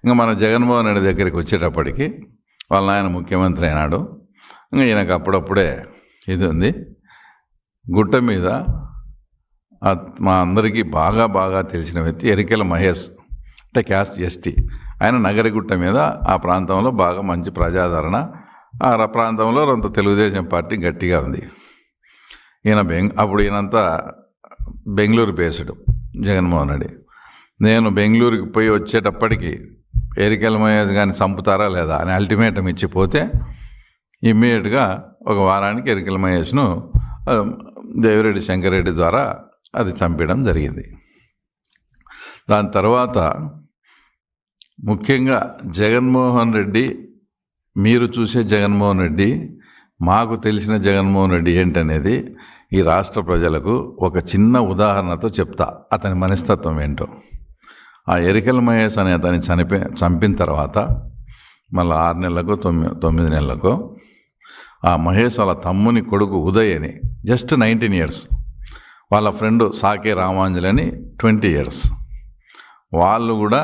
ఇంకా మన జగన్మోహన్ రెడ్డి దగ్గరికి వచ్చేటప్పటికి వాళ్ళ ఆయన ముఖ్యమంత్రి అయినాడు. ఇంకా ఈయనకు అప్పుడప్పుడే ఇది ఉంది. గుట్ట మీద మా అందరికీ బాగా బాగా తెలిసిన వ్యక్తి ఎరికెల మహేష్, అంటే క్యాస్ట్ ఎస్టీ. ఆయన నగరిగుట్ట మీద ఆ ప్రాంతంలో బాగా మంచి ప్రజాదరణ. ఆ ప్రాంతంలో అంత తెలుగుదేశం పార్టీ గట్టిగా ఉంది. అప్పుడు ఈయనంతా బెంగళూరు బేస్డ్ జగన్మోహన్ రెడ్డి. నేను బెంగళూరుకి పోయి వచ్చేటప్పటికి ఎరికెల మహేష్ కానీ చంపుతారా లేదా అని అల్టిమేటం ఇచ్చిపోతే ఇమ్మీడియట్గా ఒక వారానికి ఎరికెల మహేష్ను దేవిరెడ్డి శంకరెడ్డి ద్వారా అది చంపడం జరిగింది. దాని తర్వాత ముఖ్యంగా జగన్మోహన్ రెడ్డి, మీరు చూసే జగన్మోహన్ రెడ్డి, మాకు తెలిసిన జగన్మోహన్ రెడ్డి ఏంటనేది ఈ రాష్ట్ర ప్రజలకు ఒక చిన్న ఉదాహరణతో చెప్తా, అతని మనస్తత్వం ఏంటో. ఆ ఎరికెల మహేష్ అనే అతన్ని చంపిన తర్వాత మళ్ళీ 6 నెలలకు 9 నెలలకు ఆ మహేష్ వాళ్ళ తమ్ముని కొడుకు ఉదయ్ అని జస్ట్ 19 years, వాళ్ళ ఫ్రెండ్ సాకే రామాంజలి అని 20 years, వాళ్ళు కూడా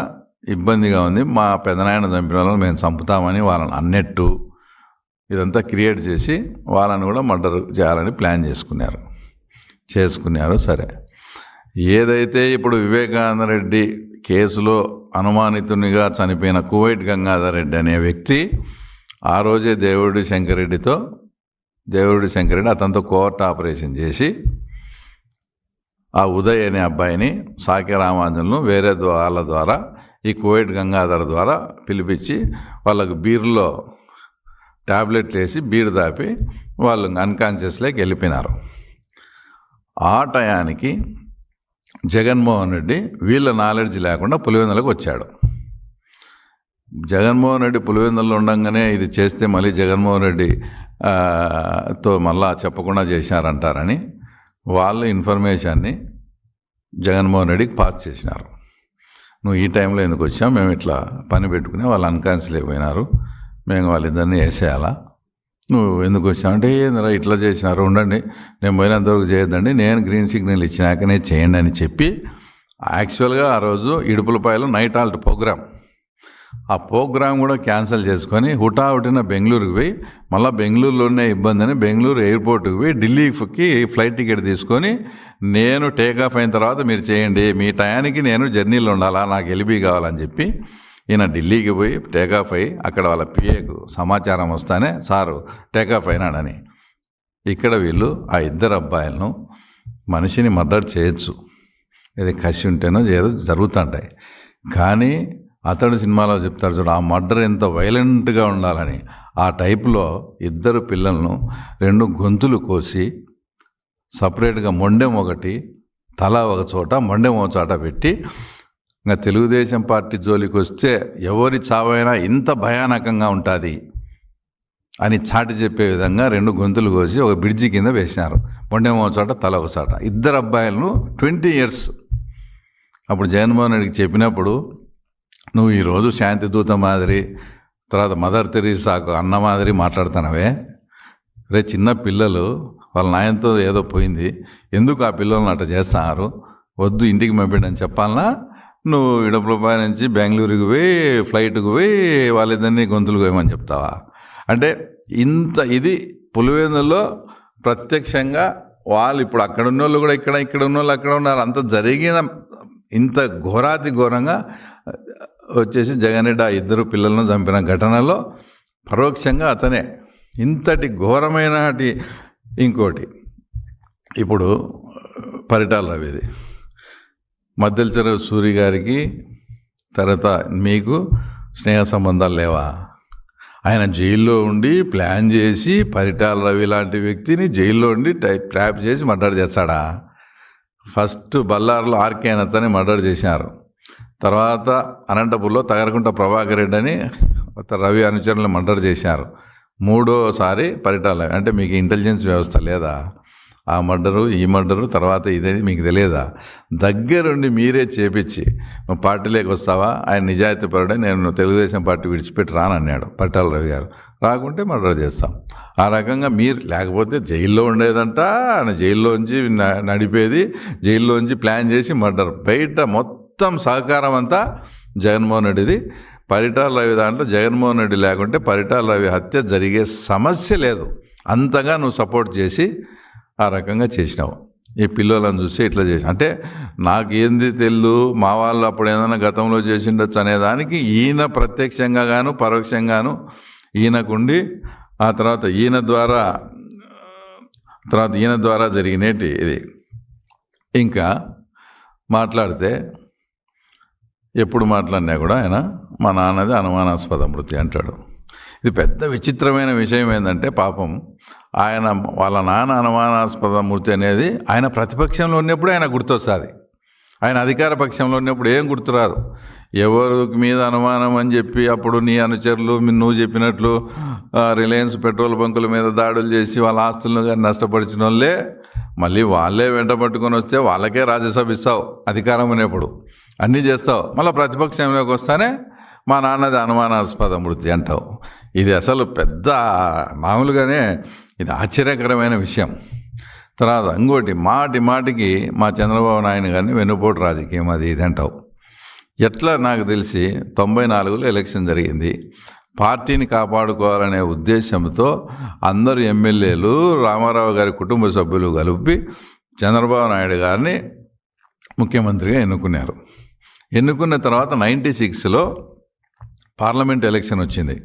ఇబ్బందిగా ఉంది, మా పెదనాయన చంపిన వాళ్ళని మేము చంపుతామని వాళ్ళని అన్నట్టు ఇదంతా క్రియేట్ చేసి వాళ్ళని కూడా మర్డర్ చేయాలని ప్లాన్ చేసుకున్నారు. సరే, ఏదైతే ఇప్పుడు వివేకానంద రెడ్డి కేసులో అనుమానితునిగా చనిపోయిన కువైట్ గంగాధర్ రెడ్డి అనే వ్యక్తి ఆ రోజే దేవిరెడ్డి శంకరెడ్డి అతనితో కోర్టు ఆపరేషన్ చేసి ఆ ఉదయ్ అనే అబ్బాయిని సాకే రామాంజలను వేరే వాళ్ళ ద్వారా ఈ కువైట్ గంగాధర్ ద్వారా పిలిపించి వాళ్ళకు బీర్లో ట్యాబ్లెట్లు వేసి బీర్ దాపి వాళ్ళు అన్కాన్షియస్లోకి వెళ్ళిపోయినారు. ఆ టయానికి జగన్మోహన్ రెడ్డి వీళ్ళ నాలెడ్జ్ లేకుండా పులివెందులకు వచ్చాడు. జగన్మోహన్ రెడ్డి పులివెందుల్లో ఉండగానే ఇది చేస్తే మళ్ళీ జగన్మోహన్ రెడ్డి తో మళ్ళా చెప్పకుండా చేశారంటారని వాళ్ళు ఇన్ఫర్మేషన్ని జగన్మోహన్ రెడ్డికి పాస్ చేసినారు. నువ్వు ఈ టైంలో ఎందుకు వచ్చావు, మేము ఇట్లా పని పెట్టుకుని వాళ్ళు అన్కాన్షియస్ అయిపోయినారు, మేము వాళ్ళిద్దరిని వేసేయాలా, నువ్వు ఎందుకు వచ్చావు అంటే ఏందిరా ఇట్లా చేసినారు, ఉండండి నేను పోయినంతవరకు చేయొద్దండి, నేను గ్రీన్ సిగ్నల్ ఇచ్చినాకనే చేయండి అని చెప్పి యాక్చువల్గా ఆ రోజు ఇడుపులపాయలో నైట్ హాల్ట్ ప్రోగ్రామ్, ఆ ప్రోగ్రామ్ కూడా క్యాన్సిల్ చేసుకొని హుటాహుటిన బెంగళూరుకి పోయి మళ్ళీ బెంగళూరులోనే ఇబ్బంది అని బెంగళూరు ఎయిర్పోర్ట్కి పోయి ఢిల్లీకి ఫ్లైట్ టికెట్ తీసుకొని నేను టేకాఫ్ అయిన తర్వాత మీరు చేయండి, మీ టయానికి నేను జర్నీలో ఉండాలా, నాకు ఎలిబీ కావాలని చెప్పి ఈయన ఢిల్లీకి పోయి టేకాఫ్ అయ్యి అక్కడ వాళ్ళ పిఏకు సమాచారం వస్తానే సారు టేకాఫ్ అయినాడని. ఇక్కడ వీళ్ళు ఆ 2 అబ్బాయిలను మనిషిని మర్డర్ చేయొచ్చు, ఇది కసి ఉంటేనో ఏదో జరుగుతుంటాయి, కానీ అతడు సినిమాలో చెప్తారు చూడు, ఆ మర్డర్ ఎంత వైలెంట్గా ఉండాలని. ఆ టైపులో 2 పిల్లలను 2 గొంతులు కోసి సపరేట్గా మొండెం ఒకటి, తల ఒక చోట, మొండెం ఒక చోట పెట్టి, ఇంకా తెలుగుదేశం పార్టీ జోలికి వస్తే ఎవరి చావైనా ఇంత భయానకంగా ఉంటుంది అని చాటి చెప్పే విధంగా 2 గొంతులు కోసి ఒక బ్రిడ్జి కింద వేసినారు. మొండెం ఒక చోట, తల ఒక చోట. 2 అబ్బాయిలను 20 years. అప్పుడు జగన్మోహన్ రెడ్డికి చెప్పినప్పుడు, నువ్వు ఈరోజు శాంతి దూత మాదిరి, తర్వాత మదర్ తెరీసాకు అన్న మాదిరి మాట్లాడుతున్నావే, రే చిన్న పిల్లలు వాళ్ళ నాయనతో ఏదో పోయింది, ఎందుకు ఆ పిల్లలను అట్లా చేస్తున్నారు, వద్దు ఇంటికి పంపిండని చెప్పాలనా, నువ్వు ఇడుపులపాయ నుంచి బెంగళూరుకి పోయి ఫ్లైట్కి పోయి వాళ్ళిద్దరినీ గొంతులు పోయమని చెప్తావా? అంటే ఇంత ఇది పులివెందుల్లో ప్రత్యక్షంగా వాళ్ళు ఇప్పుడు అక్కడ ఉన్న వాళ్ళు కూడా ఇక్కడ ఉన్న వాళ్ళు అక్కడ ఉన్నారు. అంత జరిగిన ఇంత ఘోరాతి ఘోరంగా వచ్చేసి జగన్ రెడ్డి ఆ 2 పిల్లలను చంపిన ఘటనలో పరోక్షంగా అతనే. ఇంతటి ఘోరమైన ఇంకోటి ఇప్పుడు పరిటాల రవిది, మద్దెల చెరువు సూరి గారికి తర్వాత మీకు స్నేహ సంబంధాలు లేవా? ఆయన జైల్లో ఉండి ప్లాన్ చేసి పరిటాల రవి లాంటి వ్యక్తిని జైల్లో ఉండి ట్రాప్ చేసి మర్డర్ చేస్తాడా? ఫస్ట్ బళ్ళారులో ఆర్కే అతని మర్డర్ చేశారు, తర్వాత అనంతపూర్లో తగరకుంట ప్రభాకర్ రెడ్డి అని రవి అనుచరులను మర్డర్ చేశారు, 3వసారి పరిటాల. అంటే మీకు ఇంటెలిజెన్స్ వ్యవస్థ లేదా? ఆ మర్డరు ఈ మర్డరు తర్వాత ఇదని మీకు తెలియదా? దగ్గరుండి మీరే చేపించి నువ్వు పార్టీలోకి వస్తావా, ఆయన నిజాయితీ పరుడే, నేను తెలుగుదేశం పార్టీ విడిచిపెట్టి రానన్నాడు పరిటాల రవి గారు, రాకుంటే మర్డర్ చేస్తాం. ఆ రకంగా మీరు లేకపోతే జైల్లో ఉండేదంట, ఆయన జైల్లోంచి నడిపేది, జైల్లోంచి ప్లాన్ చేసి మర్డర్, బయట మొత్తం సహకారం అంతా జగన్మోహన్ రెడ్డిది. పరిటాల రవి దాంట్లో జగన్మోహన్ రెడ్డి లేకుంటే పరిటాల రవి హత్య జరిగే సమస్య లేదు. అంతగా నువ్వు సపోర్ట్ చేసి ఆ రకంగా చేసినావు. ఈ పిల్లలను చూసి ఇట్లా చేసి అంటే నాకేంది తెలు మా వాళ్ళు అప్పుడు ఏదైనా గతంలో చేసిండొచ్చు అనేదానికి ఈయన ప్రత్యక్షంగా గాను పరోక్షంగాను ఈయనకుండి ఆ తర్వాత ఈయన ద్వారా జరిగినట్టు ఇది. ఇంకా మాట్లాడితే ఎప్పుడు మాట్లాడినా కూడా ఆయన మా నాన్నది అనుమానాస్పద మృతి అంటాడు. ఇది పెద్ద విచిత్రమైన విషయం ఏంటంటే పాపం ఆయన వాళ్ళ నాన్న అనుమానాస్పద మృతి అనేది ఆయన ప్రతిపక్షంలో ఉన్నప్పుడు ఆయన గుర్తొస్తుంది. ఆయన అధికార పక్షంలో ఉన్నప్పుడు ఏం గుర్తురాదు. ఎవరి మీద అనుమానం అని చెప్పి అప్పుడు నీ అనుచరులు నువ్వు చెప్పినట్లు రిలయన్స్ పెట్రోల్ బంకుల మీద దాడులు చేసి వాళ్ళ ఆస్తులను కానీ నష్టపరిచిన వాళ్ళే మళ్ళీ వాళ్ళే వెంట పట్టుకొని వస్తే వాళ్ళకే రాజ్యసభ ఇస్తావు అధికారం ఉన్నప్పుడు, అన్నీ చేస్తావు. మళ్ళీ ప్రతిపక్షంలోకి వస్తానే మా నాన్నది అనుమానాస్పద మృతి అంటావు. ఇది అసలు పెద్ద మామూలుగానే ఇది ఆశ్చర్యకరమైన విషయం. తర్వాత ఇంకోటి మాటికి మా చంద్రబాబు నాయుడు గారిని వెన్నుపోటు రాజకీయం అది ఇది అంటావు. ఎట్లా నాకు తెలిసి 94లో ఎలక్షన్ జరిగింది. పార్టీని కాపాడుకోవాలనే ఉద్దేశంతో అందరూ ఎమ్మెల్యేలు రామారావు గారి కుటుంబ సభ్యులు కలిపి చంద్రబాబు నాయుడు గారిని ముఖ్యమంత్రిగా ఎన్నుకున్నారు. ఎన్నుకున్న తర్వాత 96లో పార్లమెంట్ ఎలక్షన్ వచ్చింది.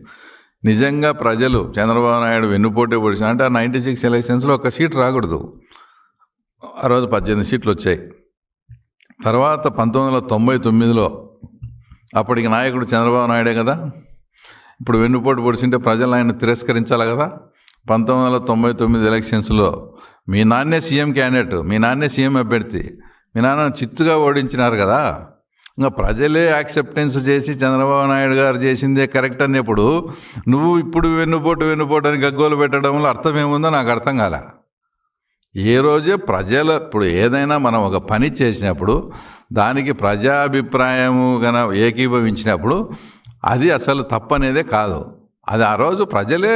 నిజంగా ప్రజలు చంద్రబాబు నాయుడు వెన్నుపోటే పొడిచిన అంటే ఆ 96 ఎలక్షన్స్లో ఒక్క సీట్ రాకూడదు. ఆ రోజు 18 సీట్లు వచ్చాయి. తర్వాత 1999లో అప్పటికి నాయకుడు చంద్రబాబు నాయుడే కదా. ఇప్పుడు వెన్నుపోటు పొడిచింటే ప్రజలు ఆయన తిరస్కరించాలి కదా. 1999 ఎలక్షన్స్లో మీ నాన్నే సీఎం క్యాండిడేట్, మీ నాన్నే సీఎం అభ్యర్థి, మీ నాన్న చిత్తుగా ఓడించినారు కదా. ఇంకా ప్రజలే యాక్సెప్టెన్స్ చేసి చంద్రబాబు నాయుడు గారు చేసిందే కరెక్ట్ అన్నప్పుడు నువ్వు ఇప్పుడు వెన్నుపోటు అని గగ్గోలు పెట్టడంలో అర్థం ఏముందో నాకు అర్థం కాలే. ఏ రోజే ఇప్పుడు ఏదైనా మనం ఒక పని చేసినప్పుడు దానికి ప్రజాభిప్రాయము గన ఏకీభవించినప్పుడు అది అసలు తప్పనేదే కాదు. అది ఆ రోజు ప్రజలే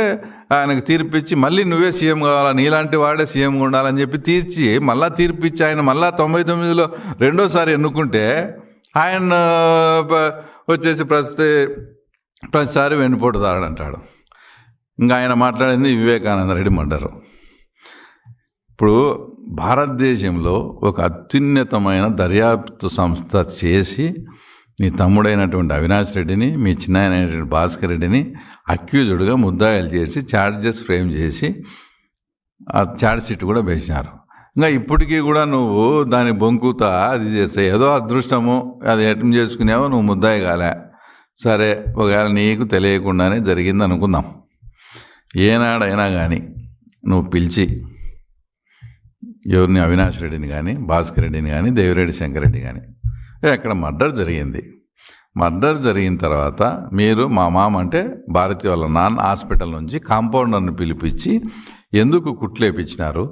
ఆయనకు తీర్పిచ్చి మళ్ళీ నువ్వే సీఎం కావాలా, నీలాంటి వాడే సీఎంగా ఉండాలని చెప్పి మళ్ళీ తీర్పిచ్చి ఆయన మళ్ళీ 99లో రెండోసారి ఎన్నుకుంటే ఆయన వచ్చేసి ప్రతిసారి వెన్నుపోటుదారుడు అంటాడు. ఇంకా ఆయన మాట్లాడింది వివేకానంద రెడ్డి మర్డరు. ఇప్పుడు భారతదేశంలో ఒక అత్యున్నతమైన దర్యాప్తు సంస్థ చేసి నీ తమ్ముడైనటువంటి అవినాష్ రెడ్డిని, మీ చిన్నాయనైనటువంటి భాస్కర్ రెడ్డిని అక్యూజ్డ్గా ముద్దాయిలు చేసి ఛార్జెస్ ఫ్రేమ్ చేసి ఆ ఛార్జ్ షీట్ కూడా వేసినారు. ఇంకా ఇప్పటికీ కూడా నువ్వు దాన్ని బొంకుతా అది చేస్తే ఏదో అదృష్టము అది ఎటం చేసుకునేవో నువ్వు ముద్దాయి కాలే. సరే, ఒకవేళ నీకు తెలియకుండానే జరిగింది అనుకుందాం. ఏనాడైనా కానీ నువ్వు పిలిచి ఎవరిని అవినాష్ రెడ్డిని కానీ భాస్కర్ రెడ్డిని కానీ దేవిరెడ్డి శంకరెడ్డి కానీ అక్కడ మర్డర్ జరిగింది. మర్డర్ జరిగిన తర్వాత మీరు మా మామ అంటే భారతి వాళ్ళ నాన్న హాస్పిటల్ నుంచి కాంపౌండర్ని పిలిపించి ఎందుకు కుట్లేపించినారు,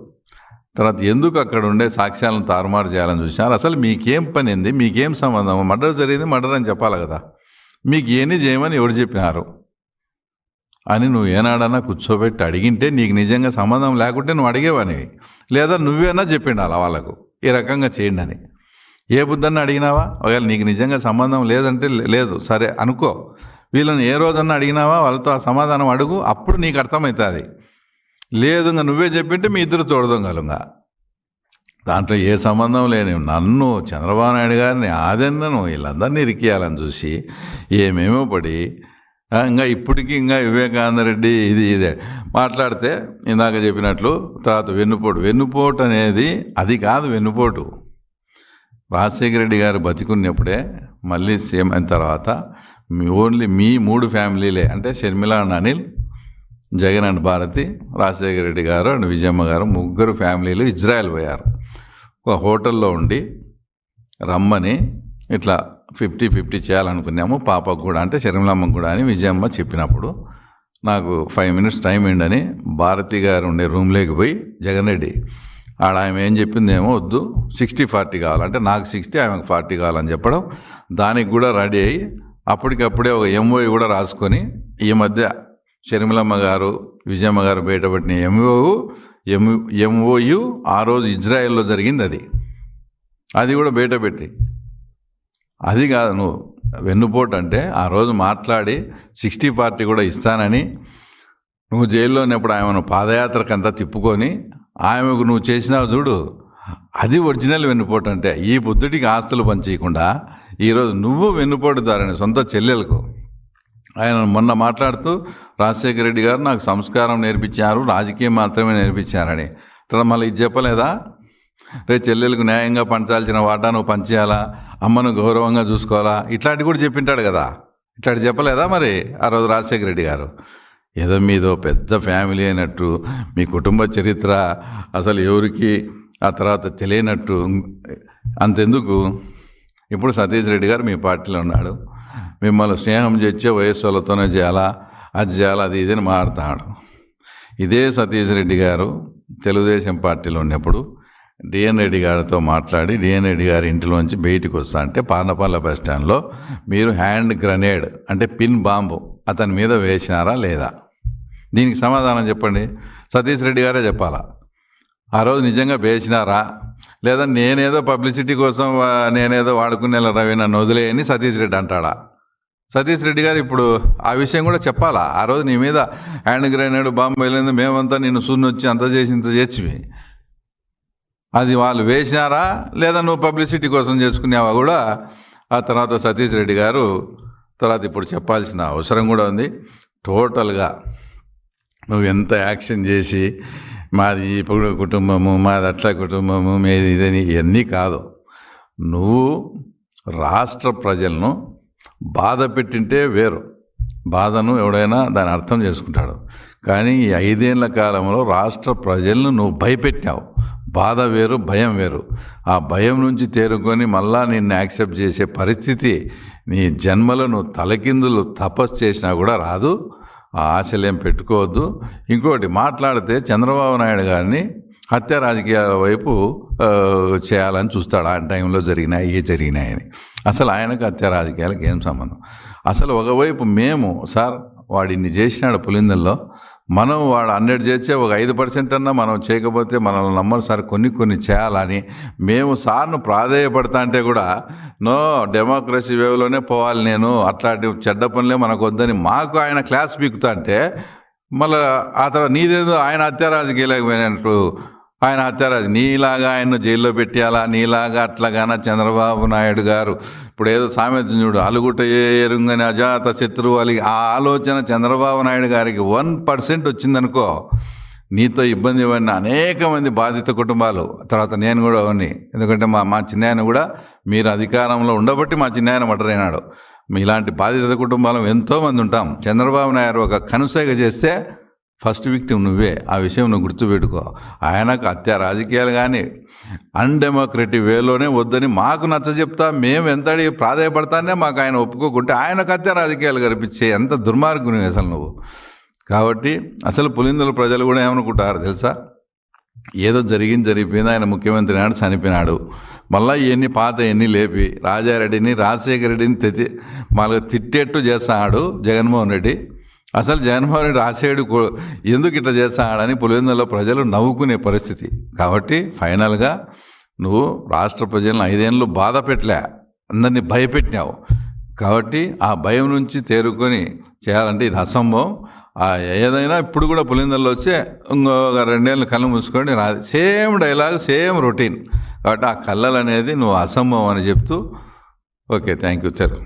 తర్వాత ఎందుకు అక్కడ ఉండే సాక్ష్యాలను తారుమారు చేయాలని చూసినారు, అసలు మీకేం పని ఏంది, మీకేం సంబంధం, మర్డర్ జరిగింది మర్డర్ అని చెప్పాలి కదా, మీకు ఏని చేయమని ఎవరు చెప్పినారు అని నువ్వు ఏనాడన్నా కూర్చోబెట్టి అడిగింటే నీకు నిజంగా సంబంధం లేకుంటే నువ్వు అడిగేవానివి, లేదా నువ్వేనా చెప్పిండాలా వాళ్ళకు ఈ రకంగా చేయండి అని. ఏ బుద్ధన్నా అడిగినావా? ఒకవేళ నీకు నిజంగా సంబంధం లేదంటే లేదు సరే అనుకో, వీళ్ళని ఏ రోజన్నా అడిగినావా వాళ్ళతో ఆ సమాధానం అడుగు, అప్పుడు నీకు అర్థమవుతుంది. లేదు ఇంకా నువ్వే చెప్పింటే మీ ఇద్దరు తోడదొంగలుగా. దాంట్లో ఏ సంబంధం లేని నన్ను చంద్రబాబు నాయుడు గారిని ఆదన్నను వీళ్ళందరినీ ఇరికియాలని చూసి ఏమేమో పడి ఇంకా ఇప్పటికీ ఇంకా వివేకానంద రెడ్డి ఇదే మాట్లాడితే ఇందాక చెప్పినట్లు తర్వాత వెన్నుపోటు అనేది అది కాదు. వెన్నుపోటు రాజశేఖర రెడ్డి గారు బతికున్నప్పుడే మళ్ళీ సీఎం అయిన తర్వాత ఓన్లీ మీ 3 ఫ్యామిలీలే అంటే షర్మిల అండ్ అనిల్, జగన్ అండ్ భారతి, రాజశేఖర రెడ్డి గారు అండ్ విజయమ్మ గారు 3 ఫ్యామిలీలు ఇజ్రాయెల్ పోయారు. ఒక హోటల్లో ఉండి రమ్మని ఇట్లా 50-50 చేయాలనుకున్నాము పాపకు కూడా అంటే షర్మిలమ్మకు కూడా అని విజయమ్మ చెప్పినప్పుడు నాకు 5 minutes టైం ఏంటని భారతి గారు ఉండే రూమ్లోకి పోయి జగన్ రెడ్డి ఆమె ఏం చెప్పిందేమో వద్దు 60-40 కావాలంటే నాకు 60 ఆమెకు 40 కావాలని చెప్పడం, దానికి కూడా రెడీ అయ్యి అప్పటికప్పుడే ఒక ఎంఓయూ కూడా రాసుకొని ఈ మధ్య షర్మిలమ్మ గారు విజయమ్మ గారు బయటపెట్టిన ఎంఓయూ ఆ రోజు ఇజ్రాయెల్లో జరిగింది. అది కూడా బయటపెట్టి అది కాదు నువ్వు వెన్నుపోటు అంటే ఆ రోజు మాట్లాడి 60-40 కూడా ఇస్తానని నువ్వు జైల్లో ఉన్నప్పుడు ఆమెను పాదయాత్రకంతా తిప్పుకొని ఆమెకు నువ్వు చేసినావు చూడు, అది ఒరిజినల్ వెన్నుపోటు అంటే. ఈ బుద్ధుడికి ఆస్తులు పంచేయకుండా ఈరోజు నువ్వు వెన్నుపోటుదారని సొంత చెల్లెలకు. ఆయన మొన్న మాట్లాడుతూ రాజశేఖర రెడ్డి గారు నాకు సంస్కారం నేర్పించారు, రాజకీయం మాత్రమే నేర్పించారని. తర్వాత మళ్ళీ ఇది చెప్పలేదా? రే చెల్లెలకు న్యాయంగా పంచాల్సిన వాటా నువ్వు పంచేయాలా, అమ్మను గౌరవంగా చూసుకోవాలా, ఇట్లాంటివి కూడా చెప్పింటాడు కదా. ఇట్లాంటి చెప్పలేదా మరి ఆ రోజు రాజశేఖర రెడ్డి గారు? ఏదో మీదో పెద్ద ఫ్యామిలీ అయినట్టు, మీ కుటుంబ చరిత్ర అసలు ఎవరికి ఆ తర్వాత తెలియనట్టు. అంతెందుకు, ఇప్పుడు సతీష్ రెడ్డి గారు మీ పార్టీలో ఉన్నాడు, మిమ్మల్ని స్నేహం చేసే వయస్సు వాళ్ళతోనే చేయాలా, అది చేయాలా, అది ఇదని మాట్లాడుతున్నాడు. ఇదే సతీష్ రెడ్డి గారు తెలుగుదేశం పార్టీలో ఉన్నప్పుడు డిఎన్ రెడ్డి గారితో మాట్లాడి డిఎన్ రెడ్డి గారి ఇంటిలోంచి బయటికి వస్తా అంటే పార్నపల్లి బస్ స్టాండ్లో మీరు హ్యాండ్ గ్రనేడ్ అంటే పిన్ బాంబు అతని మీద వేసినారా లేదా? దీనికి సమాధానం చెప్పండి. సతీష్ రెడ్డి గారే చెప్పాలా. ఆ రోజు నిజంగా వేసినారా లేదా నేనేదో పబ్లిసిటీ కోసం నేనేదో వాడుకునే రవి నన్ను వదిలేయని సతీష్ రెడ్డి అంటాడా? సతీష్ రెడ్డి గారు ఇప్పుడు ఆ విషయం కూడా చెప్పాలా. ఆ రోజు నీ మీద హ్యాండ్ గ్రైనేడ్ బాంబు వెళ్ళింది, మేమంతా నిన్ను సున్నొచ్చి అంత చేసి ఇంత చేర్చివి, అది వాళ్ళు వేసినారా లేదా నువ్వు పబ్లిసిటీ కోసం చేసుకునేవా కూడా ఆ తర్వాత సతీష్ రెడ్డి గారు తర్వాత ఇప్పుడు చెప్పాల్సిన అవసరం కూడా ఉంది. టోటల్గా నువ్వు ఎంత యాక్షన్ చేసి మాది ఇప్పుడు కుటుంబము, మాది అట్లా కుటుంబము, మీది ఇదని ఇవన్నీ కాదు. నువ్వు రాష్ట్ర ప్రజలను బాధ పెట్టింటే వేరు, బాధను ఎవడైనా దాన్ని అర్థం చేసుకుంటాడు. కానీ ఈ 5 ఏళ్ల కాలంలో రాష్ట్ర ప్రజలను నువ్వు భయపెట్టావు. బాధ వేరు, భయం వేరు. ఆ భయం నుంచి తేరుకొని మళ్ళా నిన్ను యాక్సెప్ట్ చేసే పరిస్థితి నీ జన్మలో నువ్వు తలకిందులు తపస్సు చేసినా కూడా రాదు. ఆ ఆశలేం పెట్టుకోవద్దు. ఇంకోటి మాట్లాడితే చంద్రబాబు నాయుడు గారిని హత్య రాజకీయాల వైపు చేయాలని చూస్తాడు. ఆ టైంలో జరిగినాయని. అసలు ఆయనకు హత్య రాజకీయాలకు ఏం సంబంధం? అసలు ఒకవైపు మేము సార్ వాడు ఇన్ని చేసినాడు పులిందల్లో, మనం వాడు 100 చేస్తే ఒక 5% అన్నా మనం చేయకపోతే మనల్ని నమ్మరు సార్, కొన్ని చేయాలని మేము సార్ను ప్రాధేయపడతా అంటే కూడా నో డెమోక్రసీ వేవ్లోనే పోవాలి, నేను అట్లాంటి చెడ్డ పనులే మనకు వద్దని మాకు ఆయన క్లాస్ పీకుతా అంటే మళ్ళీ ఆ తర్వాత నీదేదో ఆయన హత్య రాజకీయాలకు పోయినట్టు ఆయన హత్యారాజు నీలాగా ఆయన్ను జైల్లో పెట్టేయాలా, నీలాగా అట్లాగానా చంద్రబాబు నాయుడు గారు ఇప్పుడు ఏదో సామెత చూడు, అలుగుట ఎరుంగని అజాత శత్రువు అలిగి, ఆ ఆలోచన చంద్రబాబు నాయుడు గారికి 1% వచ్చిందనుకో నీతో ఇబ్బంది పడిన అనేక మంది బాధిత కుటుంబాలు, తర్వాత నేను కూడా అవన్నీ, ఎందుకంటే మా చిన్నాయన కూడా మీరు అధికారంలో ఉండబట్టి మా చిన్నాయన మర్డర్ అయినాడు. ఇలాంటి బాధిత కుటుంబాలు ఎంతోమంది ఉంటాం. చంద్రబాబు నాయుడు ఒక కనుసైగ చేస్తే ఫస్ట్ విక్టిమ్ నువ్వే. ఆ విషయం నువ్వు గుర్తుపెట్టుకో. ఆయనకు హత్య రాజకీయాలు కానీ అన్డెమోక్రటిక్ వేలోనే వద్దని మాకు నచ్చ చెప్తా, మేము ఎంత ప్రాధాయపడతానే మాకు ఆయన ఒప్పుకోకుంటే ఆయనకు హత్య రాజకీయాలు కనిపించే ఎంత దుర్మార్గుని అసలు నువ్వు. కాబట్టి అసలు పులిందుల ప్రజలు కూడా ఏమనుకుంటారు తెలుసా, ఏదో జరిగిపోయింది, ఆయన ముఖ్యమంత్రి నాడు చనిపోయినాడు, మళ్ళీ ఇవన్నీ పాత ఎన్ని లేపి రాజారెడ్డిని రాజశేఖర రెడ్డిని మళ్ళీ తిట్టేట్టు చేస్తాడు జగన్మోహన్ రెడ్డి. అసలు జగన్మోహన్ రెడ్డి రాసేడు ఎందుకు ఇట్లా చేస్తాడని పులివెందులలో ప్రజలు నవ్వుకునే పరిస్థితి. కాబట్టి ఫైనల్గా నువ్వు రాష్ట్ర ప్రజలను 5 ఏళ్ళు బాధ పెట్టలే, అందరినీ భయపెట్టినావు. కాబట్టి ఆ భయం నుంచి తేరుకొని చేయాలంటే ఇది అసంభవం. ఏదైనా ఇప్పుడు కూడా పులివెందులలో వచ్చే ఇంకొక 2 ఏళ్ళు కళ్ళు మూసుకొని సేమ్ డైలాగ్, సేమ్ రొటీన్. కాబట్టి ఆ కళ్ళలు అనేది నువ్వు అసంభవం అని చెప్తూ ఓకే, థ్యాంక్ యూ సార్.